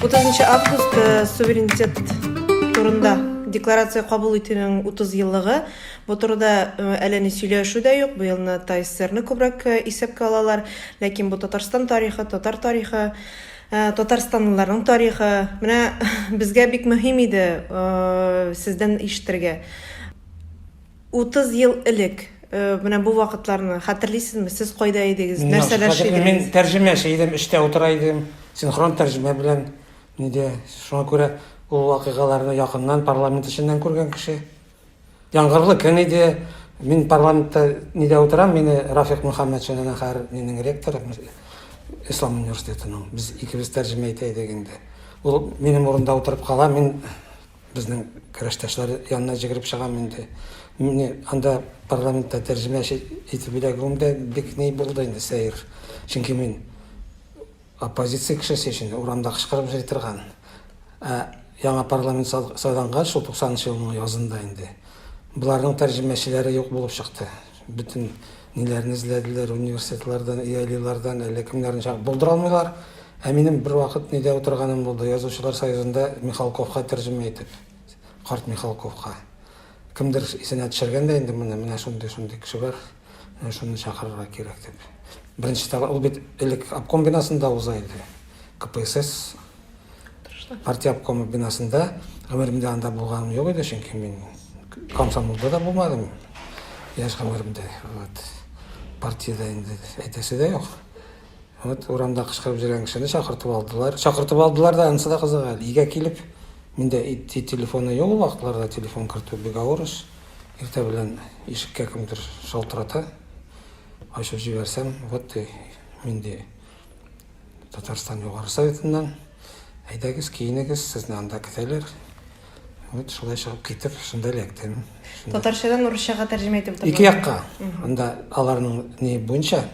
30 август суверенитет турында декларация кабул итүнең 30 еллыгы. Бу турыда әле сөйләшү дә юк. Бу елны ТССРны күбрәк исәпкә алалар, ләкин бу Татарстан тарихы, татар тарихы, Татарстанлыларның тарихы. Менә безгә бик мөһим иде сездән ишетергә. 30 ел элек менә бу вакытларны хәтерлисезме? Сез кайда идегез? Нәрсәләр эшлидегез? Мен тәрҗемәче идем, эштә утыра идем. Синхрон тәрҗемә белән ниде. Шуңа күрә ул вакыйгаларны якыннан парламент эченнән күргән кеше. Яңгырлы көн иде. Мин парламентта ниде утырам, мине Рафик Мөхәммәтшин хәр минең ректор Ислам университетының. Без икебез тәрҗемә итә идек инде. Ул минем урында утырып кала, мин безнең көрәштәшләр янына җигереп чыгам инде. Мине анда парламентта тәрҗемәче итеп биләгәндә бик ни булды инде сәер. Чөнки мин оппозиция кешесе өчен урамда кычкырып йөри торган. Яңа парламент сайланган шул 90 елның язында инде. Буларның тәрҗемәчеләре юк булып чыкты. Бүтән ниләрне эзләделәр университетлардан, иялилардан, әллә кемнәрне чак булдыра алмыйлар. Минем бер вакыт нидә утырганым булды. Язучылар союзында Михалковка тәрҗемә итеп. Карт Михалковка. Кемдер исенә төшергәндә инде менә шундый кеше бар. Шуны чакырырга кирәк дип. Беренче тагы ул бит элек обком бинасында уза иде. КПСС партия обкомы бинасында гомеремдә анда булганым юк иде, чөнки мин комсомолда да булмадым. Яшь гомеремдә. Партияда инде әйтәсе дә юк. Урамда кычкырып йөргән кешене чакыртып алдылар. Чакыртып алдылар да, анысы да кызык. Өйгә килеп, миндә телефоны юк, вакытларда телефон кертү бик авыр. Иртә белән ишеккә кемдер шалтырата. Ачып җибәрсәм, миндә Татарстан Югары Советыннан әйдәгез, киенегез, сезне анда көтәләр. Шулай чыгып китеп, шунда электем. Татарчадан урысчага тәрҗемә итеп Ике якка. Анда аларның ни буенча,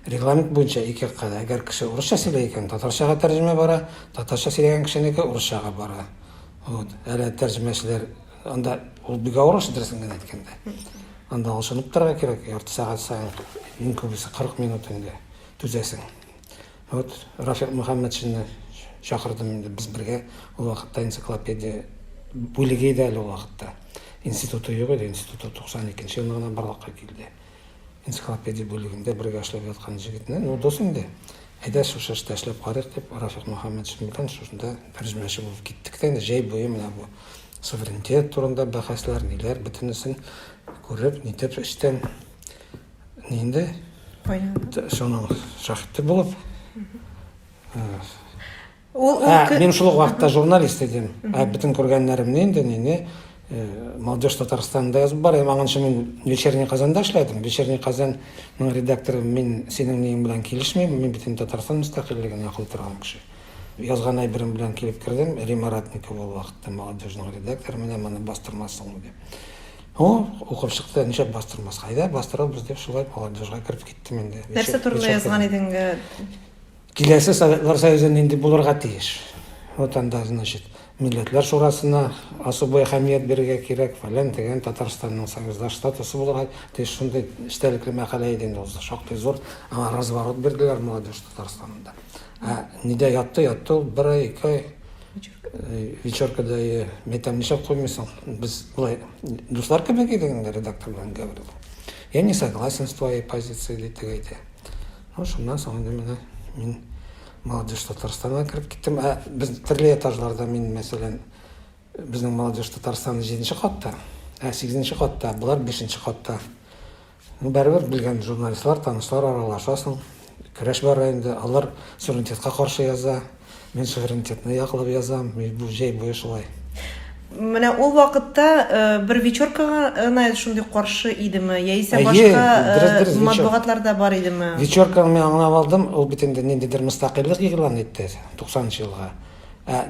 регламент буенча ике якка. Әгәр кеше урысча сөйләй икән, татарчага тәрҗемә бара, татарча сөйләгән кешенеке урысчага бара. Әле тәрҗемәчеләр анда ул бик авыр эш дөресен генә әйткәндә. Анда алышынып торырга кирәк, ярты сәгать саен, иң күбесе 40 минут инде түзәсең. Рафик Мөхәммәтшинне чакырдым инде, без бергә ул вакытта энциклопедия бүлеге иде әле ул вакытта. Институты юк иде, институты 92 елда гына барлыкка килде. Энциклопедия бүлегендә бергә эшләп яткан җегетне, дус инде. Әйдә шушы эштә эшләп карыйк дип, Рафик Мөхәммәтшин белән шушында тәрҗемәче булып киттек тә, җәй буе менә бу суверенитет турында бәхәсләр, ниләр, бөтенесен күреп, нитеп эштән нинде? Шуның шаһиты булып. Мин шул вакытта журналист идем. Бөтен күргәннәремне инде Молодежь Татарстанында язып бар. Аңынча мин Вечерний Казанда эшләдем. Вечерний Казанның редакторы мин синең нең белән килешмим. Мин бөтен Татарстан мөстәкыйльлеген яклый торган кеше. Язган айберем белән килеп кирдем. Рима Ратникова ул вакытта молодежьның редакторы, менә моны бастырмассың дип. Укып чыкты, ничә бастырмас. Кайда бастырабыз дип шулай молодежьга кирип киттем инде. Нәрсә турында язган идең? Киләсе Советлар Союзында инде булырга тиеш. Анда, значит, Милләтләр шурасына особый әһәмият бирергә кирәк, фәлән дигән Татарстанның союзда статусы булырга тиеш, шундый эчтәлекле мәкалә иде инде ул. Шактый зур разворот бирделәр молодежь Татарстанында. Нидә ятты ул бер ай, ике ай. Вечеркада мәйтәм нишап куймыйсың. Без булай дуслар кебек идек, редактор белән говорил. Я не согласен с твоей позицией, дип әйтә. Шуннан соң инде мин Молодежь Татарстанга кирип киттем. Без төрле этажларда мин, мәсәлән, безнең Молодежь Татарстан 7нче катта, 8нче катта, булар 5нче катта. Бәрбер белгән журналистлар, танышлар аралашасың. Көрәш бар инде. Алар суверенитетка каршы яза, мин суверенитетны яклап язам. Бу җәй буе шулай. Менә ул вакытта бер вечеркага шундый каршы идеме, яисә башка матбугатларда бар идеме? Вечерканы мин аңлап алдым, ул бит инде ниндидер мөстәкыйльлек игълан итте 90 елга.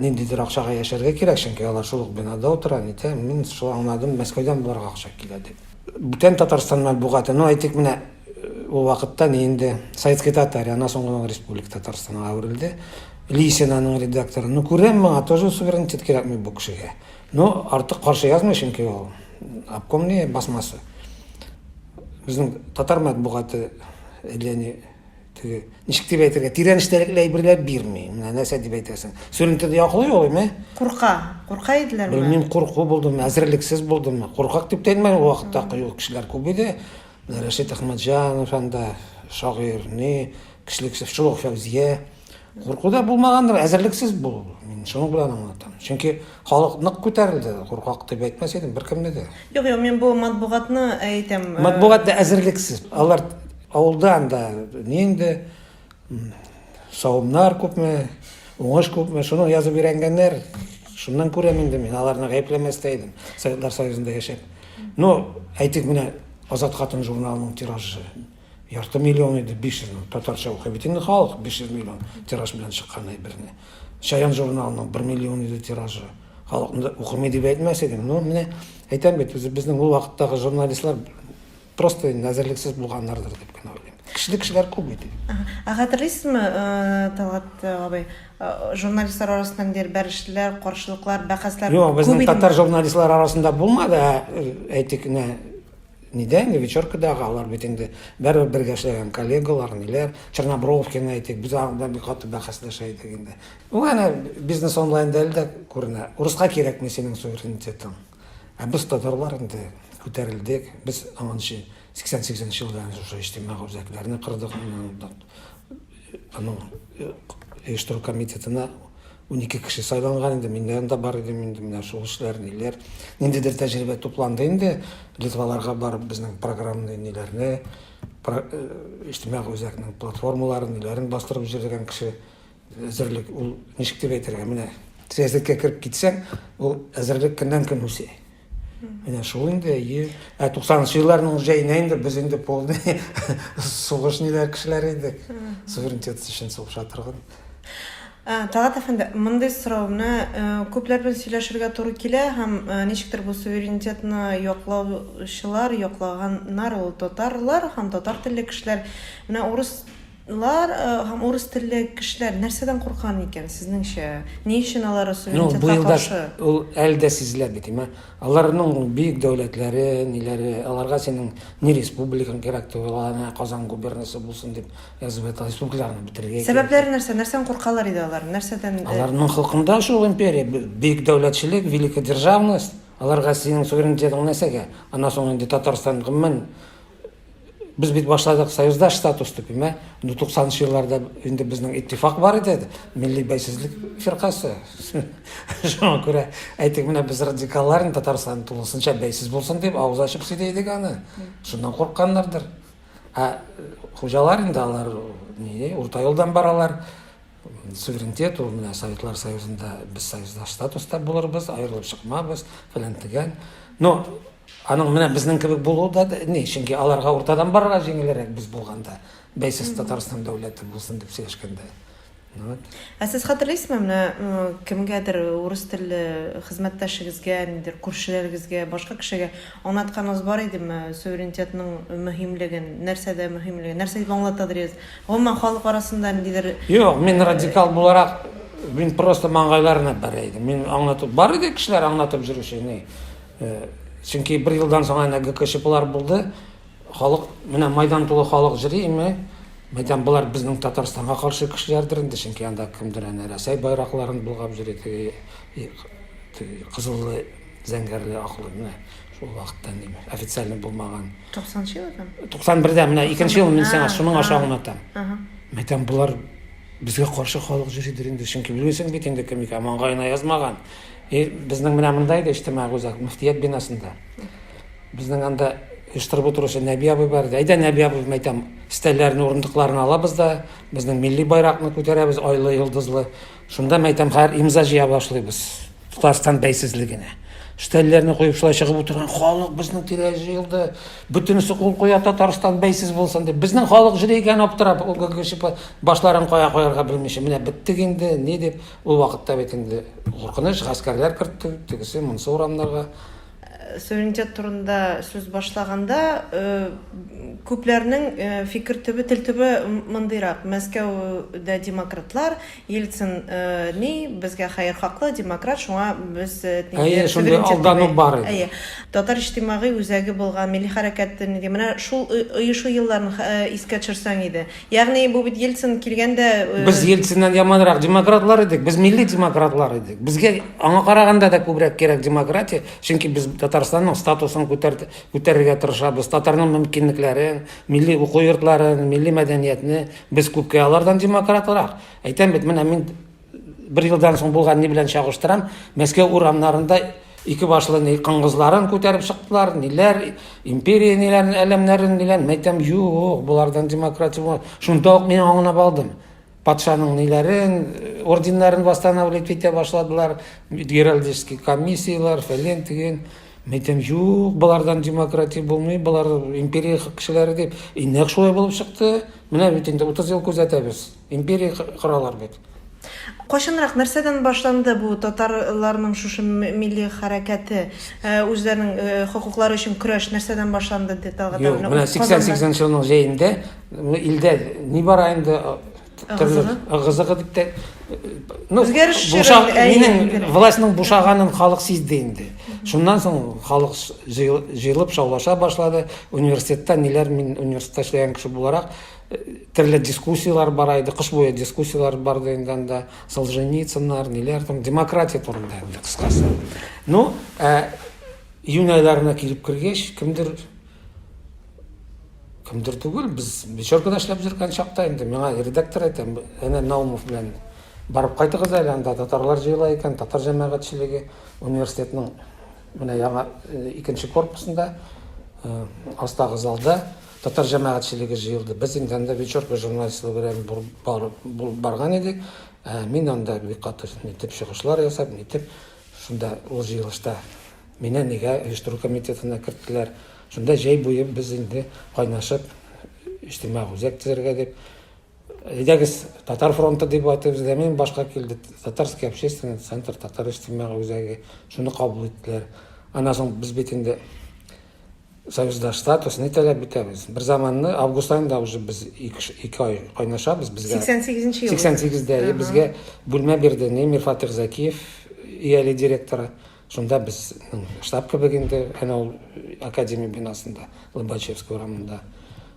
Ниндидер акчага яшәргә кирәк, чөнки алар шул бинада утыра, мин шул аңладым, Мәскәүдән буларга акча килә дип. Бүтән Татарстан матбугаты, әйтик, менә ул вакытта инде Советский Татар, ана соңгы Республика Татарстанга әверелде. Лисинаның редакторы, күрәм, моңа тоже суверенитет кирәкми бу кешегә. Артык каршы язмый, чөнки ул обкомның басмасы. Безнең татар матбугаты ничек дип әйтергә, тирәнештәлекле әйберләр бирми. Менә нәрсә дип әйтәсең. Сөйләнтеде яклый ул, әйме? Курка иделәрме? Белмим, курку булдымы, әзерлексез булдымы? Куркак дип әйтмәм, ул вакытта кыю кешеләр күп иде. Рәшит Әхмәтҗанов анда, шагыйрь, кешелексез Шулык Фәүзия. Куркуда булмагандыр, әзерлексез бул. Мин шуның белән аңлатам. Чөнки халык нык күтәрелде. Куркак дип әйтмәс идем беркемне дә. Юк, мен бу матбугатны әйтәм. Матбугат да әзерлексез. Алар авылда анда нинди савымнар күпме, уңыш күпме, шуны язып өйрәнгәннәр. Шуннан күрәм инде мин, аларны гаепләмәстә идем. Советлар Союзында яшәп. Ну, әйтик менә Азат Хатын журналының тиражы ярты миллион иде, 500 миллион. Татарча укый бит инде халык 500 миллион тираж белән чыккан әйберне. Шаян журналының 1 миллион иде тиражы. Халыкны укымый дип әйтмәс идем. Ну, менә әйтәм бит, безнең ул вакыттагы журналистлар просто әзерлексез булганнардыр дип кенә уйлыйм. Кешеләр күп иде. Хәтерлисезме, Талгат абый, журналистлар арасында бәрешләр, каршылыклар, бәхәсләр Юк, күп безнең иде. татар журналистлар арасында булмады, әйтик нидән, вечеркадагы алар бит инде бәрбер бергә эшләгән коллегалар, ниләр, Чернобровкины әйтик, без анда бик каты бәхәсләшә идек инде. Ул аны бизнес онлайнда да күренә. Урыска кирәкме синең суверенитетың? Ә без татарлар инде күтәрелдек. Без аманчы 88 елдан уже иҗтимагый үзәкләрне кырдык. Аның оештыру комитетына 12 кеше сайланган инде. Миндән дә бар иде, инде менә шул эшләр ниләр. Ниндидер тәҗрибә тупланды инде. Литваларга барып безнең программаны ниләрне, иҗтимагый үзәкнең платформаларын ниләрен бастырып җибәргән кеше әзерлек. Ул ничек дип әйтергә, менә сәясәткә кирип китсәң, ул әзерлек көннән-көн үсә. Менә шул инде 90 елларның җәенә инде без инде полный сугыш ниләр кешеләр идек. Суверенитет өчен сугыша торган. Талгат әфәнде, мондый сорауны күпләр белән сөйләшергә туры килә һәм ничектер бу суверенитетны яклаучылар, яклаганнар ул татарлар һәм татар телле кешеләр. Менә урыслар һәм урыс телле кешеләр нәрсәдән куркан икән сезнеңчә? Ни өчен алар суверенитетка каршы? Ул әлдә сизелә бит, аларның бик дәүләтләре, ниләре, аларга синең ни республикаң кирәк түгел, Казан губернасы булсын дип язып әйтә, республикаларны битергә. Сәбәпләре нәрсә? Нәрсәдән куркалар иде алар? Нәрсәдән? Аларның халкында шул империя, бик дәүләтчелек, великодержавность. Аларга синең суверенитетың нәрсәгә? Аннан соң инде Татарстан гомумән biz бит башладык союздаш статус дип, 90 елларда инде безнең иттифак бар иде, милли бәйсезлек фиркасы. Шуңа күрә әйтик, менә без радикаллар Татарстан тулысынча бәйсез булсын дип авыз ачып сөйли идек аны. Шуннан куркканнардыр. Хуҗалар инде алар урта юлдан баралар. Суверенитет ул менә Советлар Союзында без союздаш статуста булырбыз, аерылып чыкмабыз, фәлән дигән. Но аның менә безнең кебек булу да чөнки аларга уртадан барырга җиңелрәк без булганда, бәйсез Татарстан дәүләте булсын дип сөйләшкәндә. Сез хәтерлисезме, менә кемгәдер урыс телле хезмәттәшегезгә, ниндидер күршеләрегезгә, башка кешегә аңлатканыз бар идеме суверенитетның мөһимлеген, нәрсәдә мөһимлеген, нәрсә дип аңлатадыр? Гомумән халык арасында ниндидер? Юк, мин радикал буларак, мин просто маңгайларына бара идем. Мин аңлатып бар иде, кешеләр аңлатып жүрүшене. Чөнки 1 елдан соң ана ГКЧПлар булды. Халык, менә майдан тулы халык җыри, Мәйдан булар безнең Татарстанга каршы кешеләрдер инде, чөнки анда кемдер Рәсәй байракларын булгап җыри, кызыллы, зәңгәрле, аклы, шул вакытта официаль булмаган. 90 елдан? 91дә менә 2нче ел мин сиңа шуның аша аңлатам. Мәйдан булар безгә каршы халык җыридер инде, чөнки беләсең бит инде кем икән, маңгайына язмаган. Безнең менә мондай да иҗтимагый үзәк мөфтият бинасында. Безнең анда оештырып утыручы Нәби абый бар иде. Әйдә Нәби абый, мәйтәм, стәлләрне, урындыкларын алабыз да, безнең милли байракны күтәрәбез, айлы, йолдызлы. Шунда мәйтәм, һәр имза җыя башлыйбыз Татарстан бәйсезлегенә. Стәлләрне куеп шулай чыгып утырган халык безнең тирәҗе елды, бөтенесе кул куя, Татарстан бәйсез булсын дип. Безнең халык җыри икән, аптырап, ул ГКЧП башларын кая куярга белмичә. Менә биттек инде, ни дип, ул вакытта бит инде куркыныч, гаскәрләр кертте, тегесе монсы урамнарга. суверенитет турында сүз башлаганда, күпләрнең фикер төбе, тел төбе мындайрак. Мәскәүдә демократлар, Ельцин безгә хәер хаклы демократ, шуңа без шундай алдану бар иде. Татар иҗтимагый үзәге булган милли хәрәкәт менә шул оешу елларын искә төшерсәң иде. Ягъни бу бит Ельцин килгәндә Без Ельциннән яманрак демократлар идек, без милли демократлар идек. Безгә аңа караганда да күбрәк кирәк демократия, чөнки без Татарстанның статусын күтәрергә тырышабыз, татарның мөмкинлекләрен, милли уку йортларын, милли мәдәниятне без күпкә алардан демократлар. Әйтәм бит, менә мин 1 елдан соң булган ни белән чагыштырам, Мәскәү урамнарында ике башлы кыңгызларын күтәреп чыктылар, ниләр, империя ниләрен, әлемнәрен ниләр, әйтәм, юк, булардан демократия булмас. Шунда ук мин аңлап алдым. Патшаның ниләрен, орденнарын восстанавливать итә башладылар, геральдический комиссиялар, фәлән тигән. Әйтәм, юк, булардан демократия булмый, булар империя кешеләре дип. Нәкъ шулай булып чыкты. Менә бит инде 30 ел күзәтәбез. Империя коралар бит. Кайчанрак нәрсәдән башланды бу татарларның шушы милли хәрәкәте, үзләренең хокуклары өчен көрәш нәрсәдән башланды детальгә? Юк, менә 88 елның җәендә илдә ни бара инде ыгызыгы дип тә минем властьның бушаганын халык сизде инде. Шуннан соң халык җыелып шаулаша башлады. Университетта ниләр, мин университетта эшләгән кеше буларак төрле дискуссиялар бара иде, кыш буе дискуссиялар барды инде анда, Солженицыннар, ниләр, там демократия турында инде кыскасы. Ну, июнь айларына килеп кергәч, кемдер түгел, без вечеркада эшләп жүргән чакта инде миңа редактор әйтә, әнә Наумов белән барып кайтыгыз әле, анда татарлар җыела икән, татар җәмәгатьчелеге университетның менә яңа 2нче корпусында, астагы залда татар җәмәгатьчелеге җыелды. Без инде анда вечерка журналистлар белән барган идек. Мин анда бик каты нитеп чыгышлар ясап, нитеп шунда ул җыелышта мине нигә оештыру комитетына керттеләр. Шунда җәй буе без инде кайнашып иҗтимагый үзәк төзергә дип. Әйдәгез, Татар фронты дип айтыбыз да, мен башка килде. Татарский общественный центр, татар иҗтимагый үзәге. Шуны кабул иттеләр. Аннан соң без бит инде Союзда статусны таләп итәбез. Бер заманны август айында уже без 2 ай кайнашабыз. Безгә 88 ел. 88дә безгә бүлмә бирде Мирфат Ирзакиев, ияле директоры. Шунда без штаб кебегендә, әнә ул академия бинасында, Лобачевский урамында.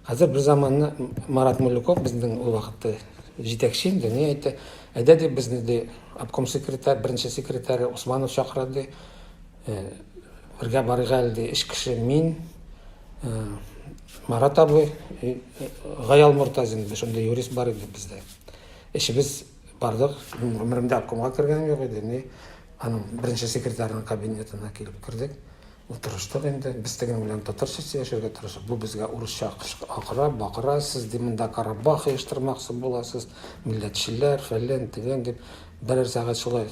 Хәзер бер заманны Марат Мулюков безнең ул вакытта җитәкче инде, ни әйтте, әйдә дип безне дә обком секретарь, беренче секретарь Усманов чакырды. Бергә барыга әле эш кеше мин, Марат абый, Гаял Муртазин, шунда юрист бар иде бездә. Эшебез бардык, гомеремдә обкомга кергәнем юк иде, ни аның беренче секретарьның кабинетына килеп кирдек. Утырыштык инде, без тегенең белән татарча сөйләшергә тырышып, бу безгә урысча акыра, бакыра, сез димендә Карабах оештырмакчы буласыз, милләтчеләр, фәлән тигән дип берәр сәгать шулай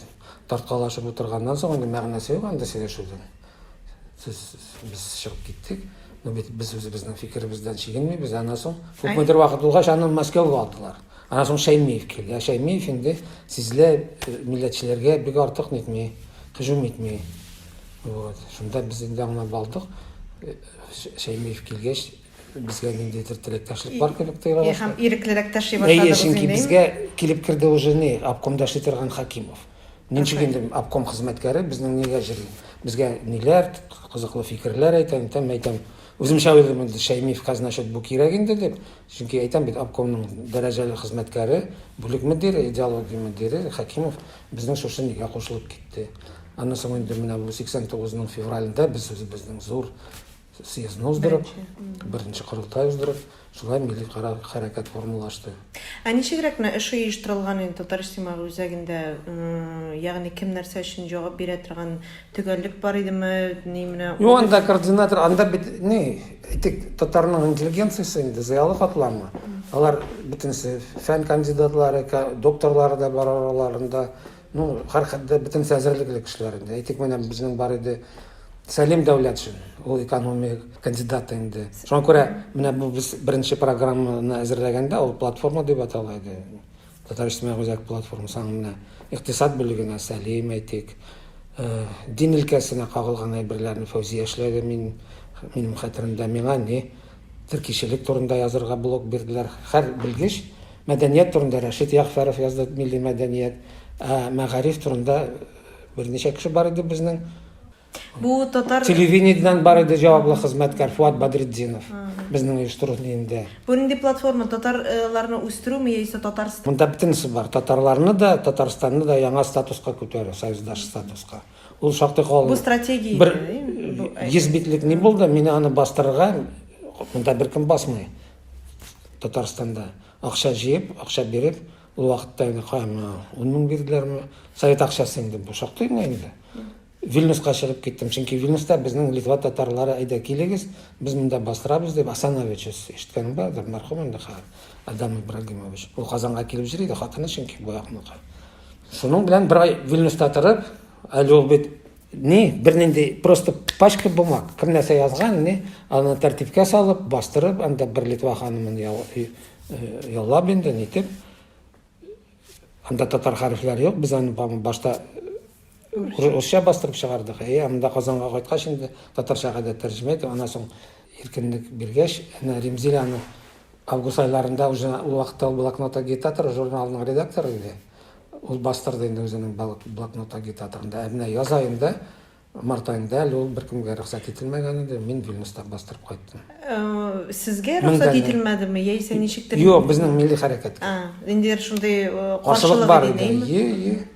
тарткалашып утырганнан соң инде мәгънәсе юк анда сөйләшүдән. Без чыгып киттек. Но без үзебезнең фикеребездән чигенмибез. Аннан соң күпмедер вакыт булгач аны Мәскәүгә алдылар. Аннан соң Шәймиев килде. Шәймиев инде сезле милләтчеләргә бик артык нитми, һөҗүм итми. Вот. Шунда без инде аңлап алдык. Шәймиев килгәч безгә ниндидер теләктәшлек бар кебек тоела башлады. Һәм иреклерәк ташый башладыгыз Чөнки безгә килеп кирде уже не обкомда эшли торган Хакимов. Нинче инде обком хезмәткәре безнең нигә җырлый. Безгә ниләр кызыклы фикерләр әйтәм. Үземчә уйлыйм инде Шәймиев насчет бу кирәк инде дип. Чөнки әйтәм бит обкомның дәрәҗәле хезмәткәре, бүлек мөдире, идеология мөдире Хакимов безнең шушы нигә кушылып китте. Аннан соң инде менә бу 89 февралендә без үзебезнең зур съездны уздырып, беренче корылтай уздырып, шулай милли хәрәкәт формалашты. Ничегрәк менә эш оештырылган инде татар иҗтимагый үзәгендә, ягъни кем нәрсә өчен җавап бирә торган төгәллек бар идеме, ни менә? Юк, анда координатор, анда бит ни, әйтик, татарның интеллигенциясе инде зыялы катламы. Алар бөтенсе фән кандидатлары, докторлары да бар араларында. Ну, һәрхәлдә бөтенсе әзерлекле кешеләр инде. Әйтик, менә безнең бар иде Сәлим Дәүләтшин, ул экономия кандидаты инде. Шуңа күрә менә бу без беренче программаны әзерләгәндә ул платформа дип атала иде. Татар иҗтимагый үзәк платформасы менә икътисад бүлегенә Сәлим әйтик, дин өлкәсенә кагылган әйберләрне Фәүзия эшләде, минем хәтеремдә миңа төркишелек турында язырга блог бирделәр. Һәр белгеч мәдәният турында Рәшит Яхфәров язды, милли мәдәният, мәгариф турында берничә кеше бар иде безнең. Бу татар Телевидениедән бар иде җаваплы хезмәткәр Фуат Бадретдинов безнең оештыру нигендә. бу нинди платформа татарларны үстерүме яисә Татарстан? Монда бөтенесе бар. Татарларны да, Татарстанны да яңа статуска күтәрү, союздаш статуска. Ул шактый калын. Бу стратегия. Бер йөзбитлек ни булды, мине аны бастырырга монда беркем басмый. Татарстанда акча җыеп, акча биреп, ул вакытта инде кайма 10 мең бирделәрме? Совет акчасы инде бу шактый инде. Вильнюска чыгып киттем, чөнки Вильнюста безнең Литва татарлары әйдә килегез, без монда бастырабыз дип Асанович ишеткән бар, мәрхүм инде Адам Ибрагимович. Ул Казанга килеп йөри иде, хатыны чөнки бу якныкы. Шуның белән бер ай Вильнюста торып, әле ул бит бер нинди просто пачка бумаг, кем нәрсә язган, аны тәртипкә салып, бастырып, анда бер Литва ханымын яллап инде, нитеп. Анда татар хәрефләре юк, без аны башта Rusya bastırıp çıkardık. Анда Казанга кайткач инде татарчага да тәрҗемә итеп, аннан соң иркенлек биргәч, Римзилә аны август айларында уже ул вакытта блокнот агитатор журналының редакторы иде. Ул бастырды инде үзенең блокнот агитаторында. Менә яз айында, март айында ул беркемгә рөхсәт ителмәгән иде. Мин Вильнюста бастырып кайттым. Сезгә рөхсәт ителмәдеме яисә ничектер? Юк, безнең милли хәрәкәт. Инде шундый каршылык бар иде.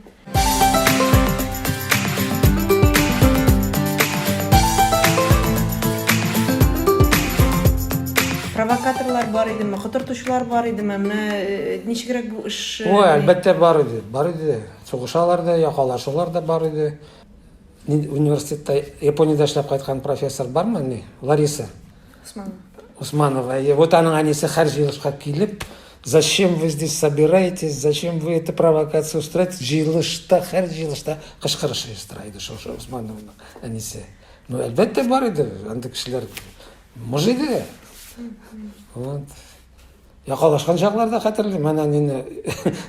Провокаторлар бар идеме, котыртучылар бар идеме? Менә ничегрәк бу эш? Әлбәттә бар иде. Бар иде. Сугышалар да, якалашулар да бар иде. Университетта Япониядә эшләп кайткан профессор бармы? Лариса Усманова. Вот аның әнисе һәр җыелышка килеп, зачем вы здесь собираетесь, зачем вы эту провокацию устраиваете? Җыелышта, һәр җыелышта кычкырыш оештыра шул Усмановның әнисе. Әлбәттә бар иде. Анда кешеләр мөҗиде. Вот. Якалашкан чакларда хәтерлим. Менә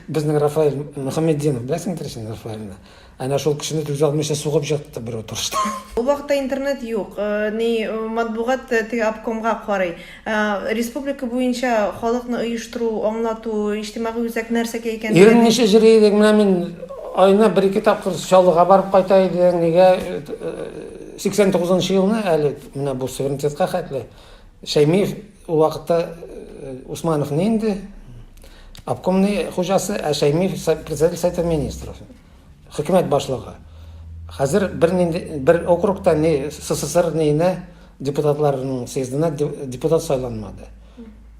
безнең Рафаэль Мөхәммәддинов, беләсеңдер син Рафаэльне. Әнә шул кешене түзә алмыйча сугып җатты бер утырышта. Ул вакытта интернет юк. Матбугат теге обкомга карый. Республика буенча халыкны оештыру, аңлату, иҗтимагый үзәк нәрсәгә икән. Ирен ничә җыри идек, менә мин айына 1-2 тапкыр Чаллыга барып кайта идем. Нигә 89 елны әле менә бу суверенитетка хәтле Шәймиев ул вакытта Усманов инде обкомның хуҗасы, Шәймиев председатель Совета министров. Хөкүмәт башлыгы. Хәзер бер округта СССР депутатларының съездына депутат сайланмады.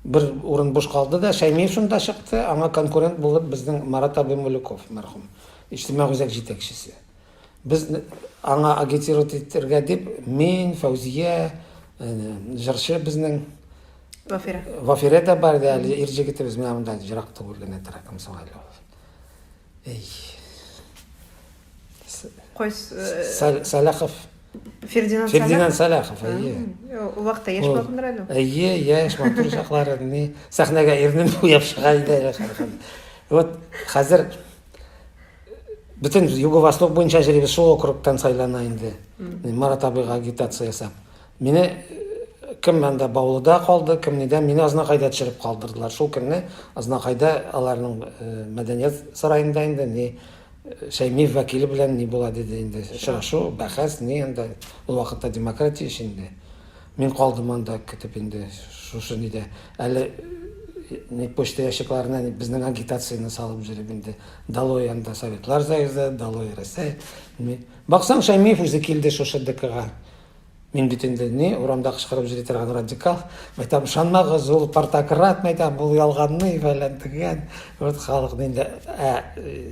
Бер урын буш калды да Шәймиев шунда чыкты, аңа конкурент булып безнең Марат Абимулуков мәрхүм, иҗтимагый үзәк җитәкчесе. Без аңа агитировать итәргә дип, мин, Фәүзия, җырчы безнең Вафире да бар да, ирҗегетебез менә монда җырак түгел генә таракым соңайлы. Салахов. Фердинанд Салахов. Ул вакытта яшь булгандыр әле. Яшь матур чаклары сәхнәгә ирнен буяп чыга иде. Вот хәзер бөтен Юго-Восток буенча җиребез шул округтан сайлана инде. Марат абыйга агитация ясап. Мине кем анда Баулыда калды, кем нидә мине Азнакайда төшереп калдырдылар. Шул көнне Азнакайда аларның мәдәният сараенда инде Шәймиев вәкиле белән ни була диде инде. Шурашу, бәхәс, анда ул вакытта демократия эшендә. Мин калдым анда көтеп инде шушы нидә. Әле почта ящикларына безнең агитацияны салып җөреп инде. Долой анда Советлар Союзы, долой Россия. Баксаң Шәймиев үзе килде шушы ДКга. Мин бит инде урамда кычкырып җыри торган радикал. Мәйтәм ышанмагыз, ул партократ, мәйтәм бу ялганны фәлән дигән. Вот халык инде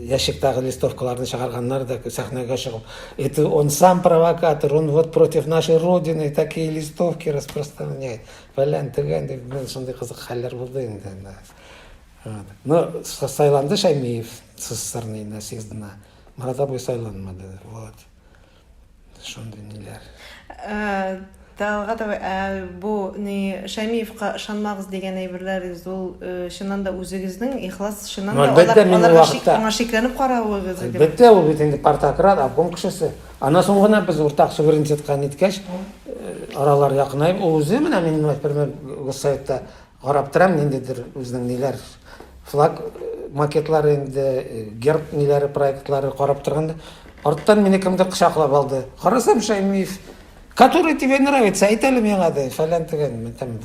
ящиктагы листовкаларны чыгарганнар да сәхнәгә чыгып, это он сам провокатор, он вот против нашей родины такие листовки распространяет. Фәлән дигән дип шундый кызык хәлләр булды инде. Но сайланды Шәймиев СССРның съездына. Марат абый сайланмады. Вот. Шундый ниләр. Талгат абай, бу не Шамиевка ышанмагыз деген әйберләрегез ул чыннан да үзегезнең ихлас чыннан да Әлбәттә, мин аларга вакытта- аңа шикләнеп каравыгыз иде. Әлбәттә, ул бит инде партократ, обком кешесе. Ана соң гына без уртак суверенитетка ниткәч, аралар якынайып, ул үзе менә мин, например, Госсоветта карап торам, ниндидер үзенең ниләр, флаг макетлары инде, герб ниләре проектлары карап торганда, арттан мине кемдер кочаклап алды. Карасам, Шаймиев, который тебе нравится, әйт әле миңа да, фәлән дигән. Мен там,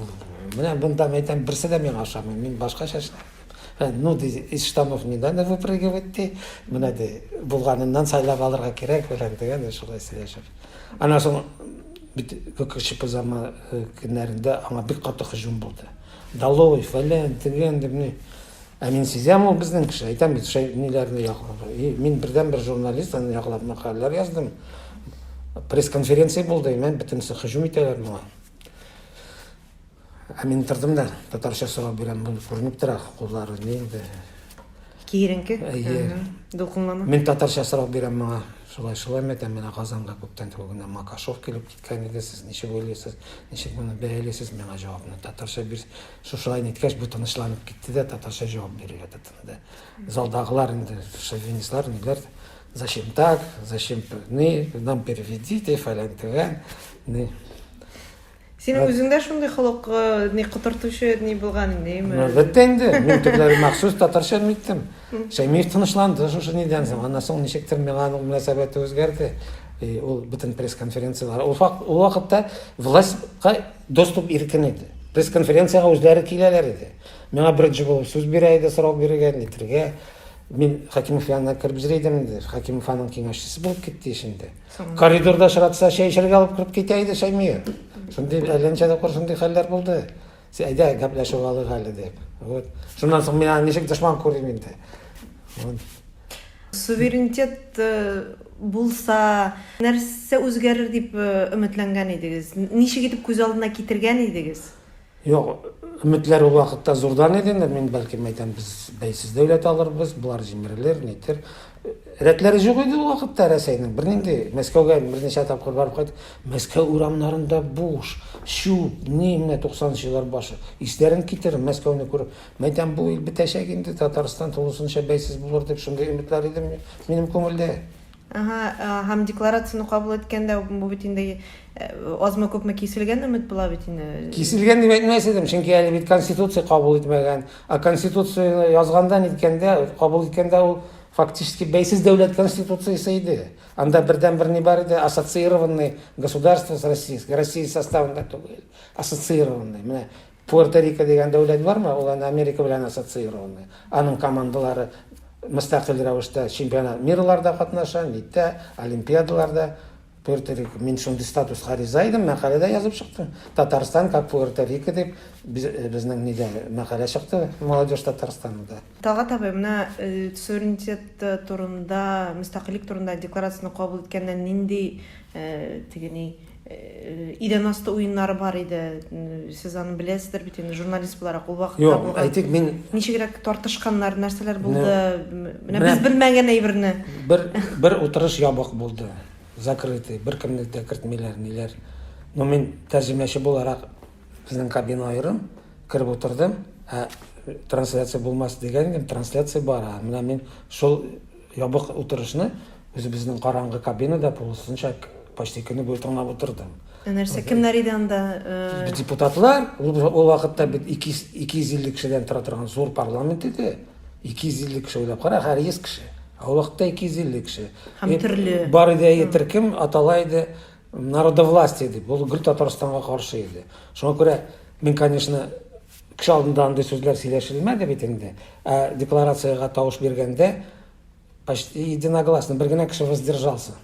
менә бунда әйтәм, берсе дә миңа ошамый, мин башкача эшләм. Ну, из штанов не надо выпрыгивать, ди. Менә ди, булганыннан сайлап алырга кирәк, фәлән дигән, шулай сөйләшеп. Ана соң бит ККЧП заманы көннәрендә аңа бик каты һөҗүм булды. Долой, фәлән дигән дип ни. Ә мин сизәм, ул безнең кеше. Әйтәм бит, ниләрне яклап. Мин бердән-бер журналист, аны яклап мәкаләләр яздым. Пресс-конференция булды, мен бөтенсе һөҗүм итәләр моңа. Ә мин тордым да, татарча сорап бирәм, бу күренеп тора, куллары нинди. Киеренке. Әйе. Дулкынлана. Мин татарча сорап бирәм моңа. Шулай әйтәм, мен Казанга күптән түгел Макашов килеп киткән иде, сез ничек уйлыйсыз, ничек моны бәялыйсыз, миңа җавапны татарча бир. Шулай ниткәч, бу тынычланып китте дә, татарча җавап бирергә тотынды. Залдагылар инде шовинистлар ниләр, зачем так, зачем нам переведите, фәлән дигән. Синең үзеңдә шундый холык не котыртучы не булган инде. Әлбәттә инде, мин тегеләр махсус татарча әйттем. Шәймиев тынычланды, шушы нидән соң, аннан соң ничектер миңа мөнәсәбәте үзгәрде. Ул бөтен пресс-конференциялар, ул вакытта властька доступ иркен иде. Пресс-конференцияга үзләре киләләр иде. Миңа беренче булып сүз бирә иде, сорау бирергә, нитергә. Мин Хакимов янына киреп җирәйдем инде. Хакимов аның киңәшчесе булып китте ишендә. Коридорда шыратса, чәй эчәргә алып кирип китә иде Шәймиев. Шундый әлләнчә дә шундый хәлләр булды. Әйдә, гәпләшеп алыйк әле дип. Вот. Шуннан соң мин ничек дошман күрим инде. Суверенитет булса, нәрсә үзгәрер дип өметләнгән идегез? Ничек итеп күз алдына китергән идегез? Юк, өметләр ул вакытта зурдан иде, мин бәлки әйтәм, без бәйсез дәүләт алырбыз, булар җимерелер, нитер. Рәтләре юк иде ул вакытта Рәсәйнең. Бернинди Мәскәүгә берничә тапкыр барып кайт. Мәскәү урамнарында буш, шуп, менә 90-нчы еллар башы. Исләрен китереп Мәскәүне күреп, әйтәм, бу ил бетәчәк инде, Татарстан тулысынча бәйсез булыр дип шундый өметләр иде минем күңелдә. Һәм декларацияны кабул иткәндә бу бит инде азмы-күпме киселгән өмет була бит инде. Киселгән дип әйтмәс идем, чөнки әле бит конституция кабул итмәгән. Конституция язгандан иткәндә, кабул иткәндә ул фактически бәйсез дәүләт конституциясе иде. Анда бердән-бер ни бар иде, ассоциированный государство с Россией, Россия составында түгел. Ассоциированный. Менә Пуэрто-Рико дигән дәүләт бармы? Ул Америка белән ассоциированный. Аның командалары мөстәкыйль рәвештә чемпионат мирларда катнаша, нитә, олимпиадаларда. Пуэрто-Рико, мин шундый статуска риза идем, мәкаләдә язып чыктым. Татарстан как Пуэрто-Рико дип безнең нидә мәкалә чыкты, молодежь Татарстанында. Талгат абай, менә суверенитет турында, мөстәкыйльлек турында декларацияны кабул иткәннән нинди тигени идән асты уеннары бар иде. Сез аны беләсездер бит инде, журналист буларак ул вакытта Юк, булган. әйтик, мин Ничегрәк тартышканнар, нәрсәләр булды? Менә без белмәгән әйберне. бер утырыш ябык булды. Закрытый, беркемне дә кертмиләр, ниләр. Но мин тәрҗемәче буларак безнең кабина аерым, киреп утырдым. Трансляция булмас дигән идем, трансляция бар. Менә мин шул ябык утырышны үзебезнең караңгы кабинада тулысынча почти көне буе тыңлап утырдым. Нәрсә, кемнәр иде анда? Депутатлар, ул вакытта бит 250 кешедән тора торган зур парламент иде. 250 кеше уйлап кара, һәр 100 кеше. Ул вакытта 250 кеше. Һәм төрле. Бар иде төркем, атала иде народовластие дип. Ул гүр Татарстанга каршы иде. Шуңа күрә мин, конечно, кеше алдында андый сүзләр сөйләшелмәде бит инде. Декларацияга тавыш биргәндә почти единогласно бер генә кеше воздержался.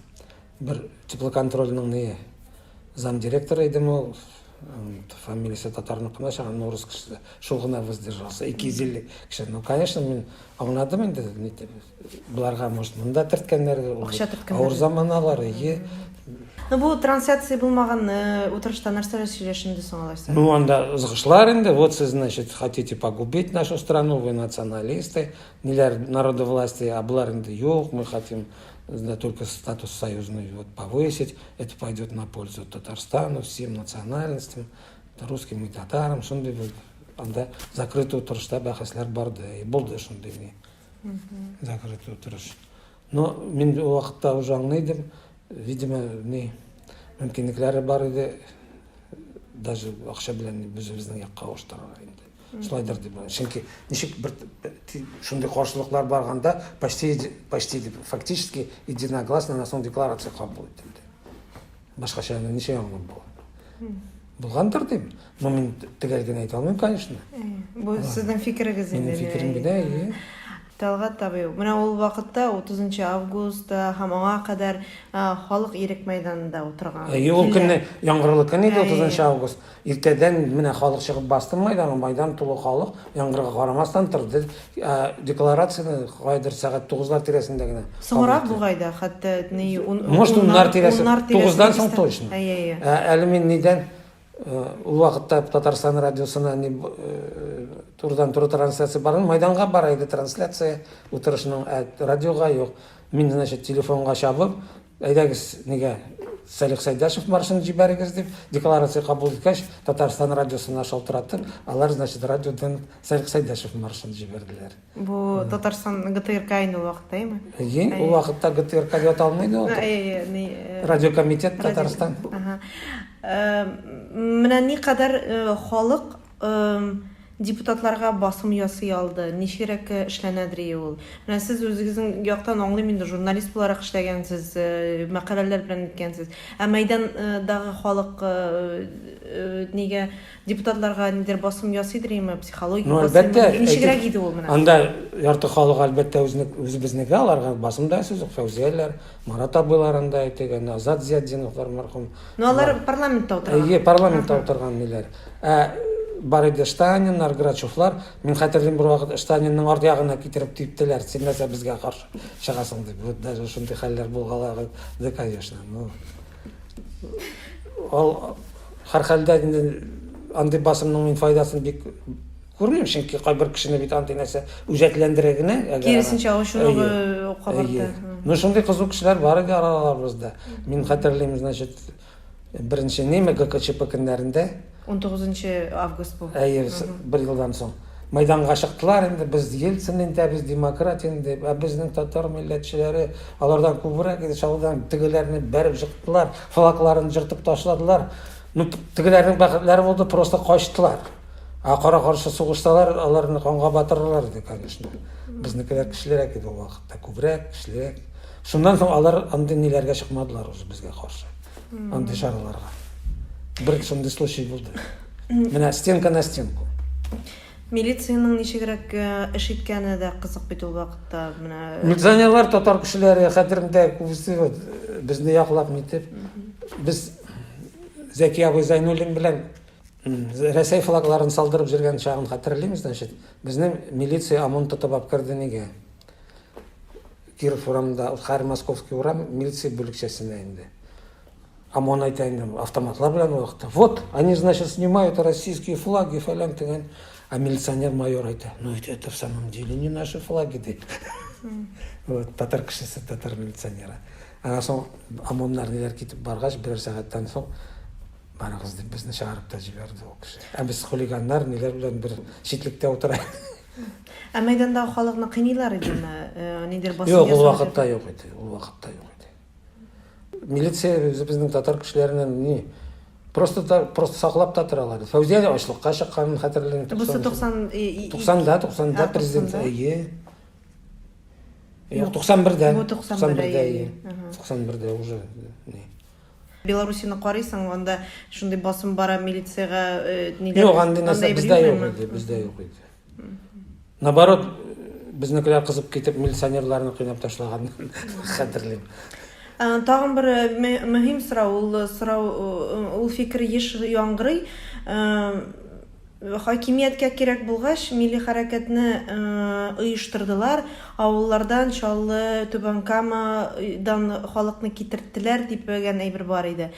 Бер теплоконтрольның замдиректоры иде, ул фамилиясе татарныкына чаган урыс кеше. Шул гына воздержался. 250 кеше. Ну, конечно, мин аңладым инде. Буларга может монда төрткәннәр, авыр заманалары. Ну, бу трансляция булмаган утырышта нәрсәләр сөйләшенде соң алайса? Ну, анда ызгышлар инде. Вот сез, значит, хотите погубить нашу страну, вы националисты, ниләр народовластие, а булар инде юк, мы хотим да, только статус союзный вот повысить, это пойдет на пользу Татарстану, всем национальностям, русским и татарам, шундай вот, анда закрытый отырышта бәхәсләр барды, и болды шундай не закрытый отырыш. Но мен ол вакытта уже аңлыйдым, видимо, не мөмкинлекләре бар иде, даже акча белән безнең якка ауыштырырга инде. Шулайдыр дип. Чөнки ничек бер шундый каршылыклар барганда почти фактически единогласно на сон декларация кабул ителде. Башкача ничек аңлап була. Булгандыр дим. Но мен тегелген әйтә алмыйм, конечно. Бу сезнең фикерегез инде. Минем фикерим генә, Талгат табый. Менә ул вакытта 30 августта һәм аңа кадәр халык ирек мәйданында утырган. Ул көнне яңгырлы көн иде, 30 август. Иртәдән менә халык чыгып басты мәйданга, майдан тулы халык, яңгырга карамастан торды. Декларацияны кайдыр сәгать 9лар тирәсендә генә. Соңрак бугайда, хәтта не Может, уннар тирәсе, 9дан соң точно. Әле мин нидән ул вакытта Татарстан радиосына турдан-туры трансляция барын, майданга бара иде трансляция, утырышның радиога юк. Мин, значит, телефонга чабып, әйдәгез, нигә Салих Сайдашев маршын җибәрегез дип, декларация кабул иткәч, Татарстан радиосына шалтыратып, алар, значит, радиодан Салих Сайдашев маршын җибәрделәр. Бу Татарстан ГТРК инде вакытта, әйме? Ул вакытта ГТРК дип аталмыйды ул. Радиокомитет Татарстан. Менә никадәр халык депутатларга басым ясый алды. Ничегрәк эшләнәдер ул. Менә сез үзегезнең яктан аңлыйм инде, журналист буларак эшләгәнсез, мәкаләләр белән иткәнсез. Ә мәйдандагы халык нигә депутатларга нидер басым ясыйдыр инде, психологик басым. Ничегрәк иде ул менә? Анда ярты халык әлбәттә үзебезнеке аларга басым да сүз, Фәүзияләр, Марат абыйлар анда әйтегән, Азат Зияддиновлар мәрхүм. Но алар парламентта утырган. Парламентта утырган ниләр. Бар иде Штанин, Грачевлар, мин хәтерлим бер вакыт Штанинның арт ягына китереп типтеләр, син нәрсә безгә каршы чыгасың дип. Вот даже шундый хәлләр булгалар, да, конечно. Ал һәрхәлдә инде андый басымның мин файдасын бик күрмим, чөнки кайбер кешене бит андый нәрсә үҗәтләндерә генә. Киресенчә ачулыгы кабарта. Ну шундый кызык кешеләр бар иде араларыбызда. Мин хәтерлим, значит, беренче неме ГКЧП көннәрендә 19 август бу. Бер елдан соң. Майданга чыктылар инде, без Ельцин инде, без демократ инде, безнең татар милләтчеләре, алардан күбрәк иде, шаудан тегеләрне бәреп чыктылар, флагларын җыртып ташладылар. Ну тегеләрнең бәхетләре булды, просто качтылар. Кара каршы сугышталар, аларны канга батыралар иде, конечно. Безнекеләр кешеләргә иде ул вакытта, күбрәк кешеләр. Шуннан соң алар андый ниләргә чыкмадылар уже безгә каршы. Андый шараларга. Бер шундый случай булды. Менә стенка на стенку. Милициянең ничегрәк эш иткәне дә кызык бит ул вакытта. Менә Милиционерлар, татар кешеләре хәтеремдә күбесе безне яклап нитеп, без Зәки абый Зайнуллин белән Рәсәй флагларын салдырып җиргән чагын хәтерлимез, значит, безнең милиция ОМОН тотып алып керде нигә? Киров урамында, Харь Московский урам милиция бүлекчәсенә инде. ОМОН әйтә инде, автоматлар белән вакытта. Вот, они, значит, снимают российские флаги, фәлән тигән. А милиционер майор әйтә, ну это в самом деле не наши флаги дип. Вот, татар кешесе, татар милиционеры. Ана соң ОМОНнар ниләр китеп баргач, бер сәгатьтән соң барыгыз дип безне чыгарып та җибәрде ул кеше. Ә без хулиганнар ниләр белән бер читлектә утыра. Ә мәйдандагы халыкны кыйныйлар идеме? Нидер басып Юк, ул вакытта юк иде. Ул вакытта юк иде. Милиция безнең татар кешеләреннән ни просто саклап та торалар. Фәүзия ачлыкка чыкканын хәтерлим. Бу 90-да президент әйе. Юк, 91-дә. 91-дә уже ни. Беларусияны карыйсың, анда шундый басым бара милицияга нидер. Юк, андый нәрсә бездә юк иде. Наоборот, безнекеләр кызып китеп милиционерларны кыйнап ташлаган хәтерлим. Тагын бер мөһим сорау, ул фикер еш яңгырый. Хакимияткә кирәк булгач, милли хәрәкәтне оештырдылар, авыллардан Чаллы, Түбәнкамадан халыкны китерттеләр дигән әйбер бар иде.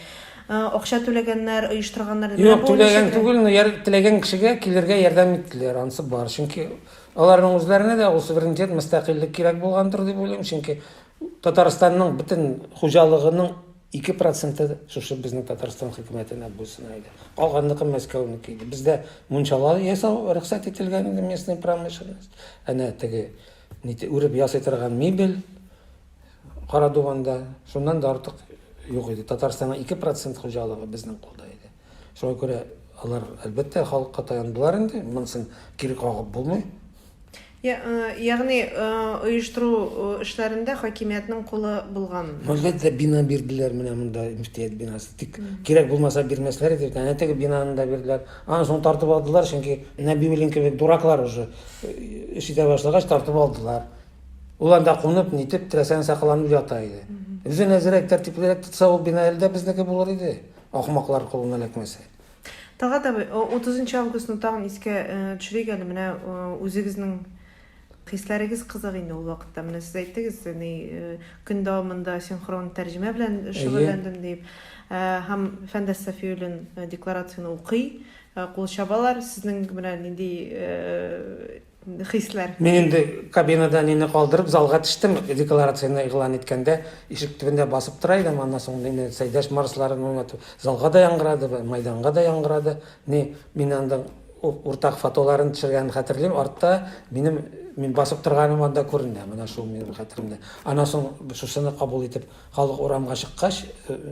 Акча түләгәннәр, оештырганнар. Юк, түләгән түгел, теләгән кешегә килергә ярдәм иттеләр, анысы бар. Чөнки аларның үзләренә дә ул суверенитет, мөстәкыйльлек кирәк булгандыр дип уйлыйм, чөнки Татарстанның бүтін хуҗалыгының 2% шушы безнең Татарстан хөкүмәтенә буйсынайды. Калганлыгы Мәскәүнеке иде. Бездә мунчалар ясау рөхсәт ителгән инде местный промышленность. Әнә теге үреп ясый торган мебель Карадуганда шуннан да артык юк иде. Татарстанның 2% хуҗалыгы безнең кулда иде. Шуңа күрә алар әлбәттә халыкка таяндылар инде. Монысын кире кагып булмый. Ягъни оештыру эшләрендә хакимиятның кулы булган. Әлбәттә бина бирделәр менә монда мөфтият бинасы. Тик кирәк булмаса бирмәсләр иде. Әнә теге бинаны да бирделәр. Аны соң тартып алдылар, чөнки Нәбиуллин кебек дураклар уже эш итә башлагач тартып алдылар. Ул анда кунып, нитеп, трәсән сакланып ята иде. Үзен әзрәк тәртиплерәк тотса ул бина әлдә безнеке булыр иде. Ахмаклар кулына эләкмәсә. Талгат абый, 30 августны тагын искә төшерик әле, менә үзегезнең хисләрегез кызык инде ул вакытта. Менә сез әйттегез, көн дәвамында синхрон тәрҗемә белән шөгыльләндем дип. Һәм Фәндәс Сафиуллин декларацияны укый, кул чабалар. Сезнең менә нинди хисләр? Мин инде кабинада нине калдырып залга төштем. Декларацияны игълан иткәндә ишек төбендә басып тора идем. Аннан соң мине Сәйдәш марсларын уйнатып, залга да яңгырады, мәйданга да яңгырады. Мин анда уртак фотоларын төшергәнне хәтерлим. Артта мин басып торганым анда күренә. Менә шул минем хәтеремдә. Аннан соң шушыны кабул итеп, халык урамга чыккач,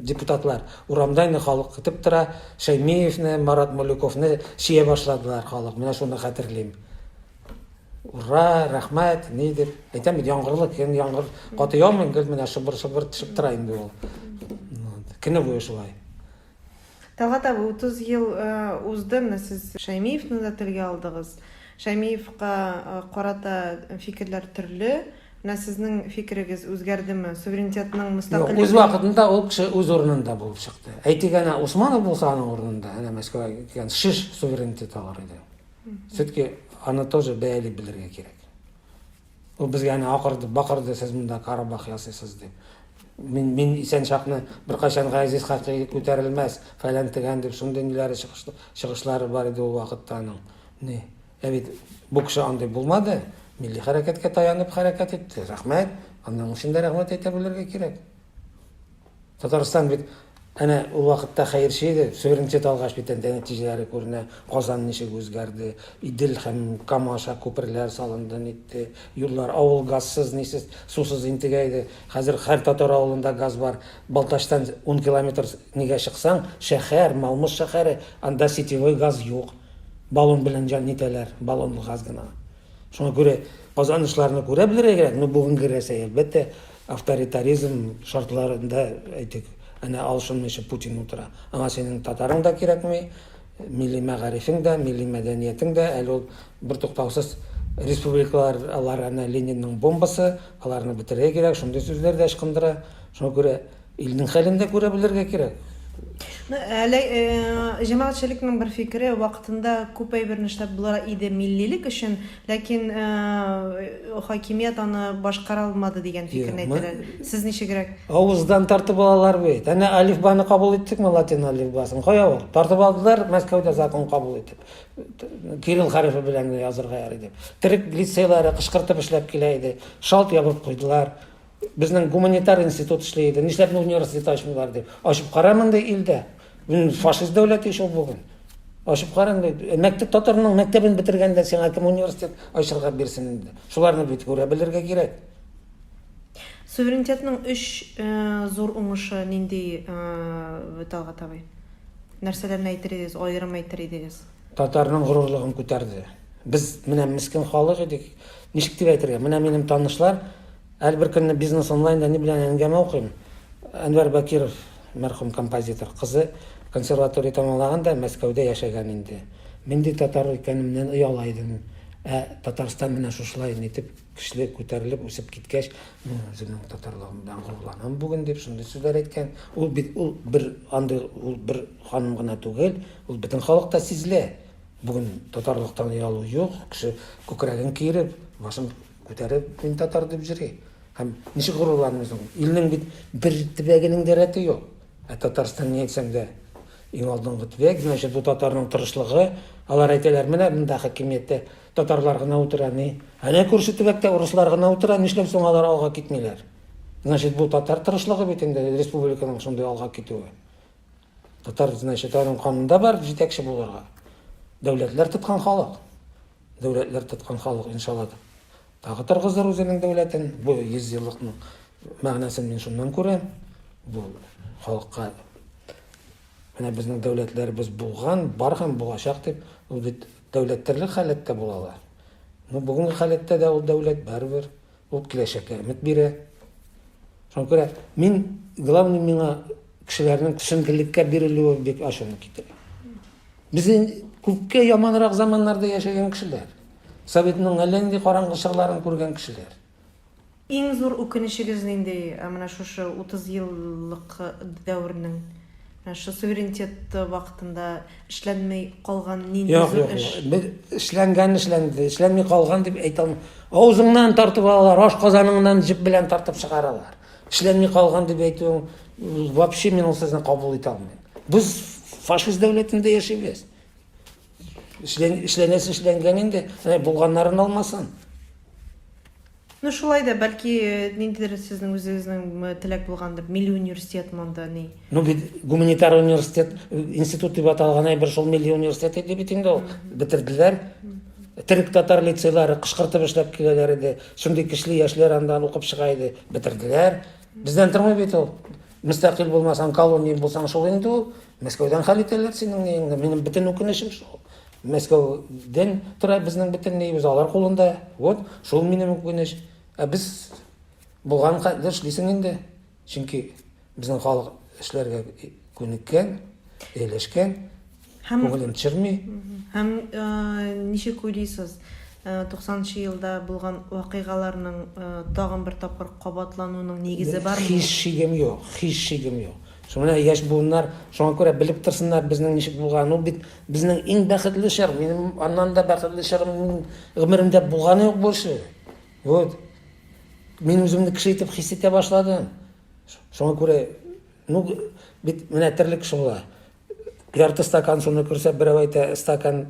депутатлар урамда инде халык көтеп тора. Шәймиевне, Марат Малюковны шия башладылар халык. Менә шуны хәтерлим. Ура, рәхмәт, ни дип. Әйтәм, яңгырлы, яңгыр каты яумый, менә шыбыр-шыбыр төшеп тора инде ул. Көне буе шулай. Талгат абый, 30 ел узды, менә сез Шәймиевны да телгә алдыгыз. Шәймиевка карата фикерләр төрле. Менә сезнең фикерегез үзгәрдеме? Суверенитетның мөстәкыйль. Үз вакытында ул кеше үз урынында булып чыкты. Әйтегәнә Усманов булса аның урынында, әнә Мәскәүгә килгән шиш суверенитет алар иде. Все-таки аны тоже бәяле белергә кирәк. Ул безгә аны акырды, бакырды, сез монда Карабах ясыйсыз дип. Мин исән чакны беркайчан Газиз хакыйкый күтәрелмәс, фәлән тегән дип шундый ниләре чыгышлары бар иде ул вакытта аның. Бит бу кеше андай булмады. Милли хәрәкәткә таянып хәрәкәт итте. Рәхмәт. Аннан өчен дә рәхмәт әйтә белергә кирәк. Татарстан бит әнә ул вакытта хәерче иде. Суверенитет алгач бит нәтиҗәләре күренә. Казан ничек үзгәрде. Идел һәм Камаша күперләр салынды нитте. Юллар авыл газсыз, нисез, сусыз интегәйде. Хәзер һәр татар авылында газ бар. Балташтан 10 километр нигә чыксаң, шәһәр, Малмыш шәһәре, анда сетевой газ юк. Баллон белән җан нитәләр, баллонлы газ гына. Шуңа күрә казанышларны күрә белергә кирәк. Бүгенге Россия әлбәттә авторитаризм шартларында әйтик. Әнә алышынмыйча Путин утыра. Аңа синең татарың да кирәкми, милли мәгарифең дә, милли мәдәниятең дә, әле ул бертуктаусыз республикалар, алар әнә Ленинның бомбасы, аларны бетерергә кирәк, шундый сүзләр дә ышкындыра. Шуңа күрә илнең хәлен дә күрә белергә кирәк. Җәмәгатьчелекнең бер фикере вакытында күп әйберне эшләп булар иде миллилек өчен, ләкин хакимият аны башкара алмады дигән фикерне әйтәләр. Сез ничегрәк? Авыздан тартып алалар бит. Әнә алифбаны кабул иттекме, латин алифбасын? Кая ул? Тартып алдылар, Мәскәүдә закон кабул итеп. Кирилл хәрефе белән язырга ярый дип. Төрек лицейлары кышкыртып эшләп килә иде. Шалт ябып куйдылар. Безнең гуманитар институт эшли иде. Нишләп университет ачмыйлар дип. Ачып карамын да илдә. Фашист дәүләте шул бүген. Ачып карам, мәктәп татарның мәктәбен битергәндә сиңа кем университет ачырга бирсен инде. Шуларны бит күрә белергә кирәк. Суверенитетның 3 зур уңышы нинди Талгат абый? Нәрсәләрне әйтер идегез, аерым әйтер идегез? Татарның горурлыгын күтәрде. Без менә мискин халык идек. Ничек дип әйтергә? Менә минем танышлар әлбер көнне бизнес онлайнда ни белән әңгәмә укыйм. Әнвәр Бакиров, мәрхүм композитор, кызы консерватория тамамлаганда Мәскәүдә яшәгән инде. Мин ди татар икәнемнән ояла идем. Татарстан менә шушылай нитеп көчле күтәрелеп үсеп киткәч, үземнең татарлыгымдан горурланам бүген дип шундый сүзләр әйткән. Ул бер ханым гына түгел, ул бөтен халыкта сизелә. Бүген татарлыктан оялу юк, кеше күкрәген киереп, башын күтәреп, мин татар дип йөри. Һәм ничек горурланмыйсың? Илнең бит бер төбәгенең дә рәте юк. Татарстан ни әйтсәң дә иң алдынгы төбәк, значит, бу татарның тырышлыгы. Алар әйтәләр, менә монда хакимияттә татарлар гына утыра ни. Әнә күрше төбәктә урыслар гына утыра, нишләп соң алар алга китмиләр? Значит, бу татар тырышлыгы бит инде республиканың шундай алга китүе. Татар, значит, аның канында бар җитәкче булырга. Дәүләтләр тоткан халык. Дәүләтләр тоткан халык, иншалла. Тагы торгызыр үзенең дәүләтен. Бу 100 еллыкның мәгънәсен мин шуннан күрәм. Бу халыкка менә безнең дәүләтләребез булган, бар һәм булачак дип, ул бит дәүләттәрлек халәттә булалар. Ну, бүгенге халәттә дә ул дәүләт барыбер, ул киләчәккә өмет бирә. Шуңа күрә мин главный миңа кешеләрнең төшенкелеккә бирелүе бик ачыны китерә. Без күпкә яманрак заманнарда яшәгән кешеләр. Советның әллә нинди караңгы чорларын күргән кешеләр. Иң зур үкенечегез нинди? Менә шушы 30 еллык дәвернең шу суверенитет вакытында эшләнмәй калган нинди зур эш? Эшләнгән, эшләнмәй калган дип әйтә алмыйм. Авызыңнан тартып алалар, аш казаныңнан җип белән тартып чыгаралар. Эшләнмәй калган дип әйтүең, вообще мин ул сүзне кабул итә алмыйм. Без фашист дәүләтендә яшибез. Эшләнгән инде, булганнарын алмасын. Ну шулай да бәлки ниндидер сезнең үзегезнең теләк булгандыр, милли университет монда ни? Ну бит гуманитар университет, институт дип аталган бер шул милли университет иде бит инде ул. Бетерделәр. Терек татар лицейлары кышкыртып эшләп киләләр иде. Шундый кишле яшьләр андан укып чыга иде. Бетерделәр. Бездән тормый бит ул. Мөстәкыйль булмасаң, колония булсаң шул инде ул. Мәскәүдән хәл итәләр синең нигеңне. Минем бөтен үкенечем шул. Мәскәүдән тора безнең бөтен нибез алар кулында. Вот, шул минем үкенеч. Без булган хәлдә эшлисең инде. Чөнки безнең халык эшләргә күнеккән, эйләшкән, күңелен төшерми. Һәм ничек уйлыйсыз? 90-нчы елда булган вакыйгаларның тагын бер тапкыр кабатлануының нигезе бармы? Һич шигем юк, һич шигем юк. Шуңа яшь буыннар, шуңа күрә белеп торсыннар безнең ничек булган. Ул бит безнең иң бәхетле чор. Минем аннан да бәхетле чорым гомеремдә булганы юк больше. Вот. Мин үземне кеше итеп хис итә башладым. Шуңа күрә, ну, бит менә терлек шуңа. Ярты стакан суны күрсә, берәү әйтә, стакан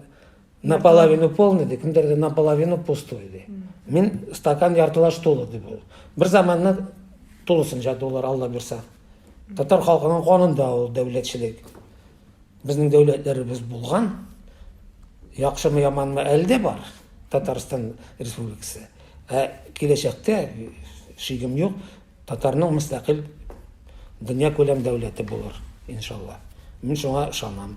наполовину полный, ди, кемдер наполовину пустой, ди. Мин стакан яртылаш тулы дип ул. Бер заманны тулысынча доллар алла бирсә. Татар халкының канында ул дәүләтчелек. Безнең дәүләтләребез булган. Яхшымы, яманмы, әле дә бар Татарстан Республикасы. Киләчәктә шигем юк, татарның мөстәкыйль дөнья күләм дәүләте булыр, иншалла. Мин шуңа ышанам.